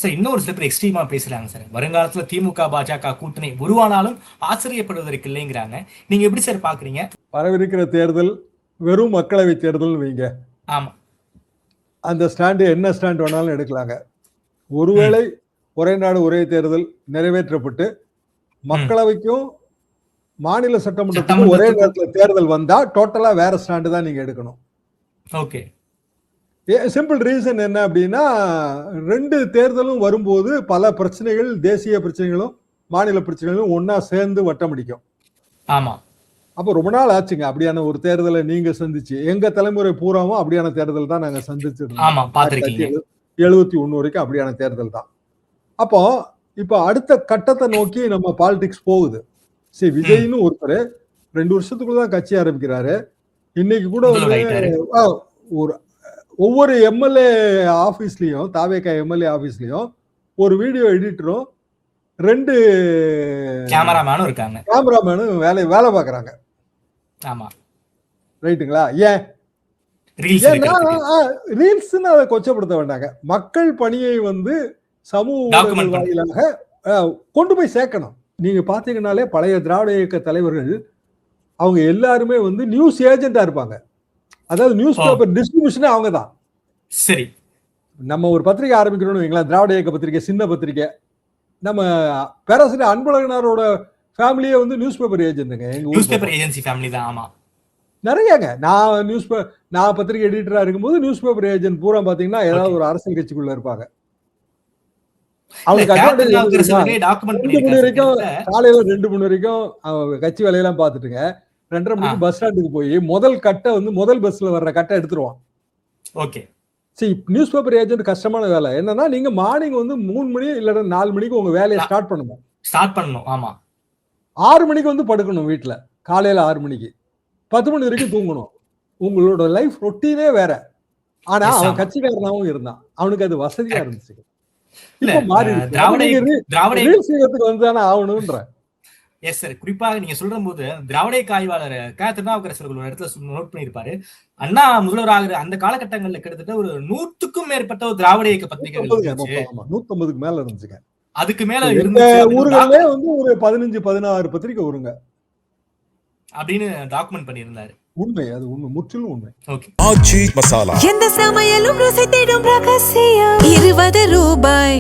Sir இன்னொரு சில பேர் எக்ஸ்ட்ரீமா பேசுறாங்க சார். வருங்காலத்துல திமுக பாஜக கூட்டணி உருவானாலும் ஆச்சரியப்படுவதற்கு இல்லைங்கிறாங்க. நீங்க எப்படி சார் பாக்குறீங்க? வரவிருக்கிற தேர்தல் வெறும் மக்களவை தேர்தல் வைங்க. ஆமா. அந்த ஸ்டாண்டு என்ன ஸ்டாண்ட் வேணாலும் எடுக்கலாங்க. ஒருவேளை ஒரே நாடு ஒரே தேர்தல் நிறைவேற்றப்பட்டு மக்களவைக்கும் மாநில சட்டமன்றத்துக்கும் ஒரே நேரத்தில் தேர்தல் வந்தா டோட்டலா வேற ஸ்டாண்டு தான் நீங்க எடுக்கணும். ஓகே. சிம்பிள் ரீசன் என்ன அப்படின்னா, 2 தேர்தலும் வரும்போது பல பிரச்சனைகள், தேசிய பிரச்சனைகளும் மாநில பிரச்சனைகளும் ஒன்னா சேர்ந்து வட்டமடிக்கும். ஆமா. அப்ப ரொம்ப நாள் ஆச்சுங்க அப்படியான ஒரு தேர்தலை நீங்க சந்திச்சு. எங்க தலைமுறை பூராவும் அப்படியான தேர்தல் தான் நாங்க சந்திச்சிருந்தோம். ஆமா, பாத்திருக்கீங்க. 71 வரைக்கும் அப்படியான தேர்தல் தான். அப்போ இப்ப அடுத்த கட்டத்தை நோக்கி நம்ம பாலிடிக்ஸ் போகுது. சரி, விஜய்னு ஒருத்தர் 2 வருஷத்துக்குள்ள தான் கட்சி ஆரம்பிக்கிறாரு. இன்னைக்கு கூட ஒரு ஒவ்வொரு எம்எல்ஏ ஆபீஸ்லயும், தாவேகா எம்எல்ஏ ஆபீஸ்லயும் ஒரு வீடியோ எடிட்டரும் 2 கேமராமேனும் இருக்காங்க. கேமராமேனும் வேலை பாக்குறாங்க. ஆமா. ரைட்டுங்களா? ஏன் ரீல்ஸ்ன்னு அதை கொச்சப்படுத்த வேண்டாங்க. மக்கள் பணியை வந்து சமூக வாயிலாக கொண்டு போய் சேர்க்கணும். நீங்க பாத்தீங்கன்னாலே பழைய திராவிட இயக்க தலைவர்கள் அவங்க எல்லாருமே வந்து நியூஸ் ஏஜென்டா இருப்பாங்க. அதாவது நியூஸ் பேப்பர் டிஸ்ட்ரிபியூஷனே அவங்க தான். சரி, நம்ம ஒரு பத்திரிகை ஆரம்பிக்கணும்னு வைங்களேன், திராவிட இயக்க பத்திரிகை, சின்ன பத்திரிகை. நம்ம பேராசிரியர் அன்பழகனாரோட ஃபேமிலியே வந்து நியூஸ் பேப்பர் ஏஜென்ட்டுங்க. நியூஸ் பேப்பர் ஏஜென்சி ஃபேமிலி தான். ஆமா, நிறையங்க. நான் பத்திரிகை எடிட்டரா இருக்கும்போது நியூஸ் பேப்பர் ஏஜென்ட் பூரா பாத்தீங்கன்னா ஏதாவது ஒரு அரசியல் கட்சிக்குள்ள இருப்பாங்க. அவங்களுக்கு அட்வான்டேஜ் 2 மணி வரைக்கும், காலையில 2 மணி வரைக்கும் கட்சி வேலையெல்லாம் பாத்துட்டுங்க 2:30 மணிக்கு பஸ் ஸ்டாண்டுக்கு போய் முதல் கட்டை வந்து முதல் பஸ்ல வர்ற கட்டை எடுத்துருவான். ஓகே. சரி, நியூஸ் பேப்பர் ஏஜென்ட் கஷ்டமான வேலை என்னன்னா, நீங்க மார்னிங் வந்து 3 மணி இல்ல 4 மணிக்கு உங்க வேலையை ஸ்டார்ட் பண்ணணும். ஆமா. 6 மணிக்கு வந்து படுக்கணும் வீட்டுல. காலையில 6 மணிக்கு 10 மணி வரைக்கும் தூங்கணும். உங்களோட லைஃப் ரொட்டீனே வேற. ஆனா அவன் கட்சிக்காரனாவும் இருந்தான். அவனுக்கு அது வசதியா இருந்துச்சு. இப்ப மாறி வந்துதானே ஆகணும்ன்ற. Yes sir. குறிப்பாக நீங்க சொல்ற போது திராவிட ஆய்வாளர் க. திருநாவுக்கரசர் ஒரு இடத்துல நோட் பண்ணியிருப்பாரு, அண்ணா முதல்வராக அந்த காலகட்டங்கள்ல கிட்டத்தட்ட ஒரு 100க்கும் மேற்பட்ட ஒரு திராவிட இயக்க பத்திரிகைகள் 150க்கு மேல இருந்துச்சுங்க. அதுக்கு மேல ஊர்களே வந்து ஒரு 15-16 பத்திரிகை வருங்க அப்படின்னு டாக்குமெண்ட் பண்ணியிருந்தாரு. உண்மை, அது உண்மை, முற்றிலும் உண்மை. ஆச்சி மசாலா. எந்த சமையலும் ருசி தேடும் ரகசியம். 20 ரூபாய்.